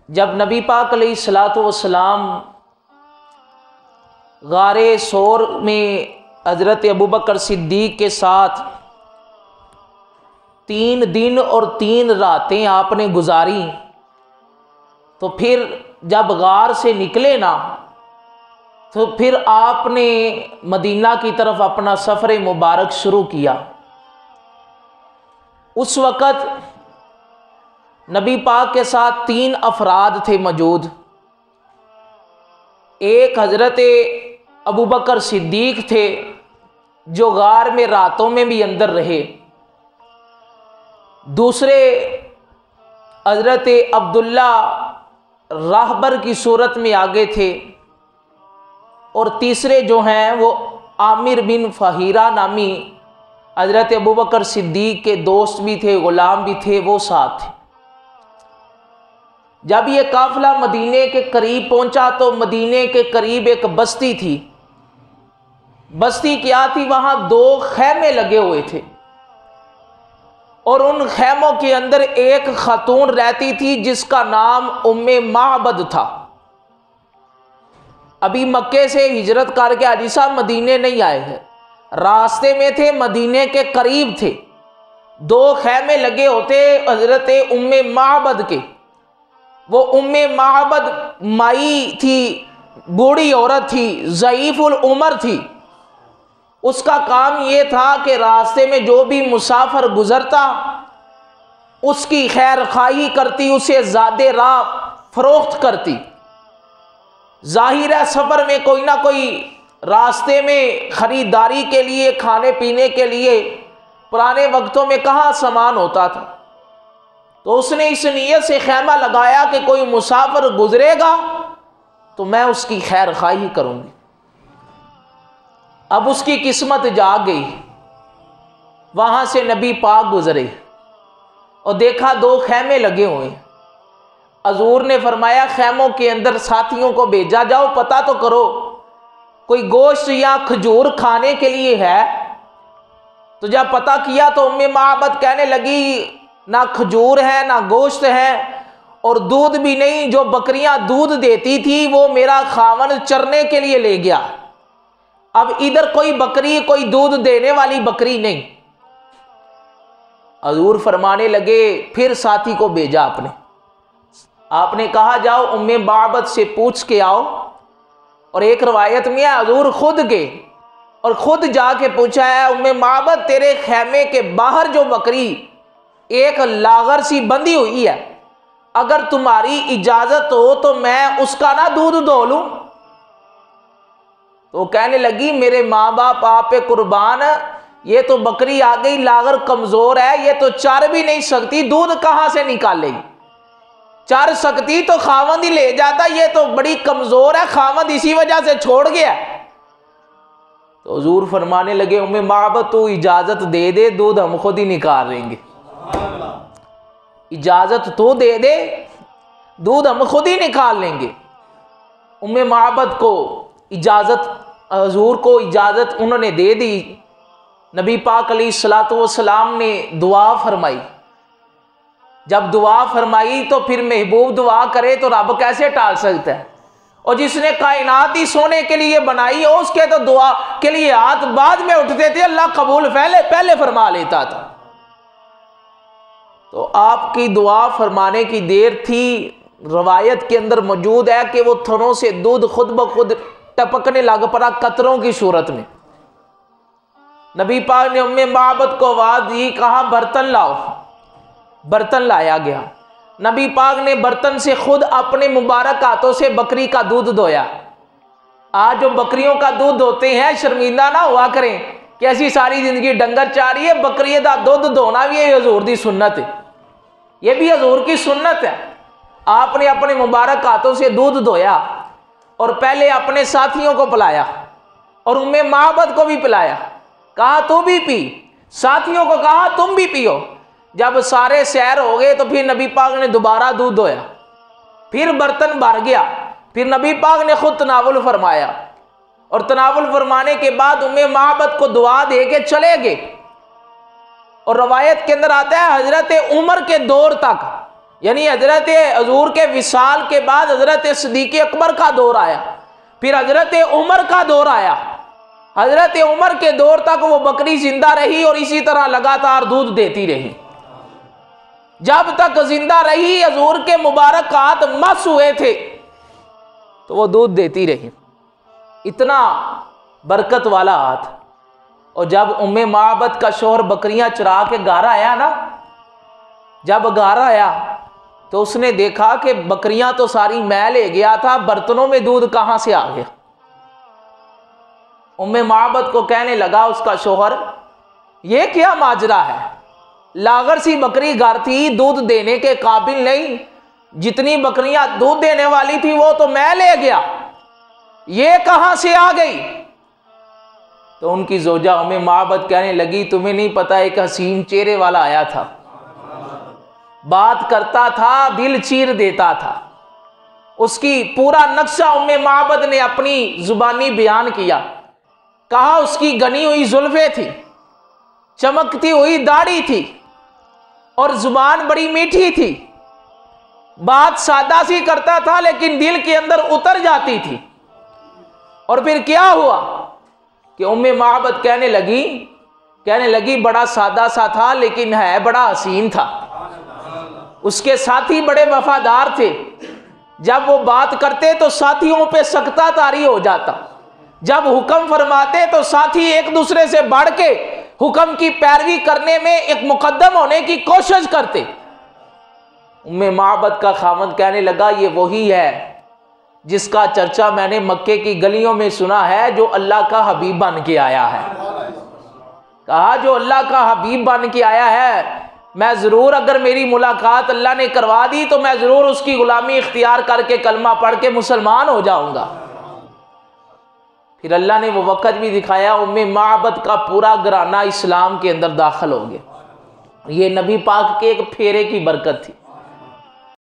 जब नबी पाक अलैहिस्सलातु वस्सलाम गारे सौर में हज़रत अबू बकर सिद्दीक़ के साथ 3 दिन और 3 रातें आपने गुजारी, तो फिर जब गार से निकले ना, तो फिर आपने मदीना की तरफ अपना सफ़र मुबारक शुरू किया। उस वक़्त नबी पाक के साथ 3 अफराद थे मौजूद। एक हज़रत अबू बकर सिद्दीक़ थे जो गार में रातों में भी अंदर रहे, दूसरे हज़रत अब्दुल्ला राहबर की सूरत में आगे थे, और तीसरे जो हैं वो आमिर बिन फ़हीरा नामी हज़रत अबू बकर सिद्दीक़ के दोस्त भी थे, ग़ुलाम भी थे, वो साथ थे। जब ये काफ़िला मदीने के करीब पहुंचा तो मदीने के करीब एक बस्ती थी। बस्ती क्या थी? वहां 2 खैमे लगे हुए थे, और उन खैमों के अंदर एक खातून रहती थी जिसका नाम उम्मे माबद था। अभी मक्के से हिजरत करके हाजी साहब मदीने नहीं आए हैं, रास्ते में थे, मदीने के करीब थे। 2 खैमे लगे होते हजरत उम्मे माबद के। वो उम्मे माबद माई थी, बूढ़ी औरत थी, ज़ईफ़ुल उमर थी। उसका काम ये था कि रास्ते में जो भी मुसाफिर गुजरता उसकी खैर खाही करती, उसे ज़ादे राह फरोख्त करती। जाहिर है सफ़र में कोई ना कोई रास्ते में ख़रीदारी के लिए, खाने पीने के लिए पुराने वक्तों में कहाँ सामान होता था, तो उसने इस नीयत से खैमा लगाया कि कोई मुसाफिर गुजरेगा तो मैं उसकी खैर खाही करूँगी। अब उसकी किस्मत जाग गई। वहाँ से नबी पाक गुजरे और देखा 2 खैमे लगे हुए। हजूर ने फरमाया खैमों के अंदर साथियों को भेजा जाओ, पता तो करो कोई गोश्त या खजूर खाने के लिए है। तो जब पता किया तो उम्मे माबद कहने लगी ना खजूर है ना गोश्त है, और दूध भी नहीं। जो बकरियां दूध देती थी वो मेरा खावन चरने के लिए ले गया। अब इधर कोई बकरी, कोई दूध देने वाली बकरी नहीं। हजूर फरमाने लगे, फिर साथी को भेजा आपने कहा जाओ उम्मे माबद से पूछ के आओ। और एक रवायत में हजूर खुद गए और खुद जाके पूछा है, उम्मे माबद तेरे खैमे के बाहर जो बकरी एक लागर सी बंधी हुई है, अगर तुम्हारी इजाजत हो तो मैं उसका ना दूध धो लूं। तो कहने लगी मेरे माँ बाप आप पे कुर्बान, ये तो बकरी आ गई, लागर कमजोर है, ये तो चर भी नहीं सकती, दूध कहां से निकालेगी? चर सकती तो खावंद ही ले जाता, ये तो बड़ी कमजोर है, खावंद इसी वजह से छोड़ गया। तो हुजूर फरमाने लगे उम्मे माबद तू इजाजत दे दे, दूध हम खुद ही निकाल लेंगे। इजाजत तो दे दे, दूध हम खुद ही निकाल लेंगे। उम्मे माबद को इजाजत, हजूर को इजाजत उन्होंने दे दी। नबी पाक अलैहिस्सलातु वस्सलाम ने दुआ फरमाई। जब दुआ फरमाई तो फिर महबूब दुआ करे तो रब कैसे टाल सकता है? और जिसने कायनात ही सोने के लिए बनाई हो उसके तो दुआ के लिए हाथ बाद में उठते थे, अल्लाह कबूल पहले फरमा लेता था। तो आपकी दुआ फरमाने की देर थी। रवायत के अंदर मौजूद है कि वो थनों से दूध खुद ब खुद टपकने लग पड़ा कतरों की सूरत में। नबी पाक ने उम्मे माबद को आवाज दी, कहा बर्तन लाओ। बर्तन लाया गया। नबी पाक ने बर्तन से खुद अपने मुबारक हाथों से बकरी का दूध धोया। आज जो बकरियों का दूध धोते हैं, शर्मिंदा ना हुआ करें कि ऐसी सारी जिंदगी डंगर चाह रही है। बकरी का दूध धोना भी हजूर की सुन्नत है, ये भी हजूर की सुन्नत है। आपने अपने मुबारक हाथों से दूध धोया और पहले अपने साथियों को पिलाया और उम्मे माबद को भी पिलाया। कहा तू भी पी, साथियों को कहा तुम भी पियो। जब सारे सैर हो गए तो फिर नबी पाक ने दोबारा दूध धोया, फिर बर्तन भर गया, फिर नबी पाक ने खुद तनावुल फरमाया और तनावुल फरमाने के बाद उम्मे माबद को दुआ दे के चले गए। और रवायत के अंदर आता है हजरत उमर के दौर तक यानी हजरत हजूर के विसाल के बाद हजरत सिद्दीक़ अकबर का दौर आया, फिर हजरत उमर का दौर आया। हजरत उमर के दौर तक वो बकरी जिंदा रही और इसी तरह लगातार दूध देती रही। जब तक जिंदा रही, हजूर के मुबारक हाथ मस हुए थे तो वो दूध देती रही। इतना बरकत वाला हाथ। और जब उम्मे माबद का शोहर बकरियां चरा के घर आया ना, जब घर आया तो उसने देखा कि बकरियां तो सारी मैं ले गया था, बर्तनों में दूध कहां से आ गया। उम्मे माबद को कहने लगा उसका शोहर, ये क्या माजरा है, लागर सी बकरी घर थी, दूध देने के काबिल नहीं, जितनी बकरियां दूध देने वाली थी वो तो मैं ले गया, ये कहां से आ गई। तो उनकी जोजा उम्मे माबद कहने लगी, तुम्हें नहीं पता एक हसीन चेहरे वाला आया था, बात करता था, दिल चीर देता था। उसकी पूरा नक्शा उम्मे माबद ने अपनी जुबानी बयान किया। कहा उसकी गनी हुई जुल्फे थी, चमकती हुई दाढ़ी थी और जुबान बड़ी मीठी थी, बात सादा सी करता था लेकिन दिल के अंदर उतर जाती थी। और फिर क्या हुआ कि उम्मे माबद कहने लगी बड़ा सादा सा था लेकिन है बड़ा हसीन था। उसके साथी बड़े वफादार थे, जब वो बात करते तो साथियों पे सकता तारी हो जाता, जब हुक्म फरमाते तो साथी एक दूसरे से बढ़ के हुक्म की पैरवी करने में एक मुकद्दम होने की कोशिश करते। उम्मे माबद का खामद कहने लगा, ये वही है जिसका चर्चा मैंने मक्के की गलियों में सुना है, जो अल्लाह का हबीब बन के आया है। कहा जो अल्लाह का हबीब बन के आया है, मैं ज़रूर, अगर मेरी मुलाकात अल्लाह ने करवा दी तो मैं ज़रूर उसकी गुलामी इख्तियार करके कलमा पढ़ के मुसलमान हो जाऊंगा। फिर अल्लाह ने वो वक़्त भी दिखाया, उम्मे माबद का पूरा घराना इस्लाम के अंदर दाखिल हो गया। ये नबी पाक के एक फेरे की बरकत थी।